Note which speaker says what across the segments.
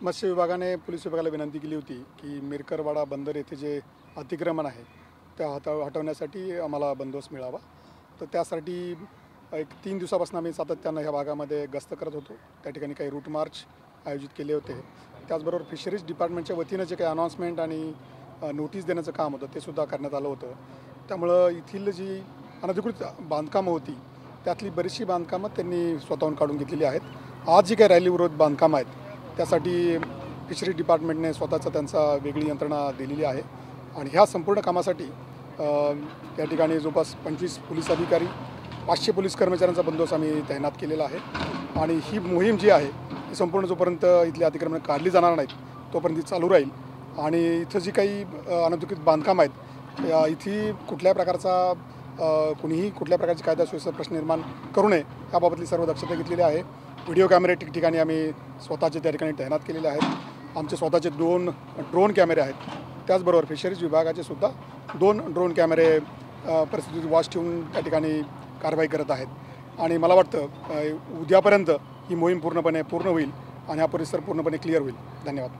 Speaker 1: मत्स्य विभागाने पोलीस विभागाला विनंती केली होती की मिरकरवाडा बंदर येथे जे अतिक्रमण आहे ते हटवण्यासाठी आम्हाला बंदोबस्त मिळावा। तर त्यासाठी एक 3 दिवसापासून आम्ही सातत्याने ह्या भागामध्ये गस्त करत होतो। त्या ठिकाणी काही रूट मार्च आयोजित केले होते। त्याचबरोबर फिशरीज डिपार्टमेंटच्या वतीने जे काही अनाउन्समेंट आणि नोटीस देण्याचं काम होतं ते सुद्धा करण्यात आलं होतं। त्यामुळे इथली जी अनधिकृत बांधकामं होती त्यातली बरीचशी बांधकामं त्यांनी स्वतःहून काढून घेतलेली आहेत। आज जी काही रॅली विरोध बांधकामं आहेत त्यासाठी फिशरीज डिपार्टमेंटने स्वतःचा त्यांचा वेगळी यंत्रणा दिलेली आहे आणि ह्या संपूर्ण कामासाठी या ठिकाणी जवळपास 25 पोलीस अधिकारी 500 पोलीस कर्मचाऱ्यांचा बंदोबस्त आम्ही तैनात केलेला आहे आणि ही मोहीम जी आहे ती संपूर्ण जोपर्यंत इथली अतिक्रमण काढली जाणार नाहीत तोपर्यंत चालू राहील। आणि इथं जी काही अनधिकृत बांधकाम आहेत इथे कुठल्या प्रकारची कायदा सुव्यवस्था प्रश्न निर्माण करू नये याबाबतली सर्व दक्षता घेतलेली आहे। व्हिडिओ कॅमेरे ठिकठिकाणी आम्ही स्वतःचे त्या ठिकाणी तैनात केलेले आहेत। आमचे स्वतःचे 2 ड्रोन कॅमेरे आहेत। त्याचबरोबर फिशरीज विभागाचे सुद्धा 2 ड्रोन कॅमेरे परिस्थितीची वॉच ठेवून त्या ठिकाणी कारवाई करत आहेत आणि मला वाटतं उद्यापर्यंत ही मोहीम पूर्ण होईल आणि हा परिसर पूर्णपणे क्लिअर होईल। धन्यवाद।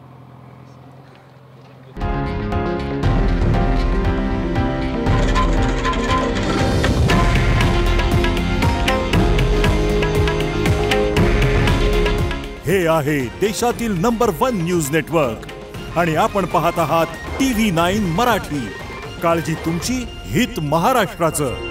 Speaker 2: हे आहे देशातील नंबर 1 न्यूज नेटवर्क आणि आपण पाहत आहात TV9 मराठी। काळजी तुमची, हित महाराष्ट्राचं।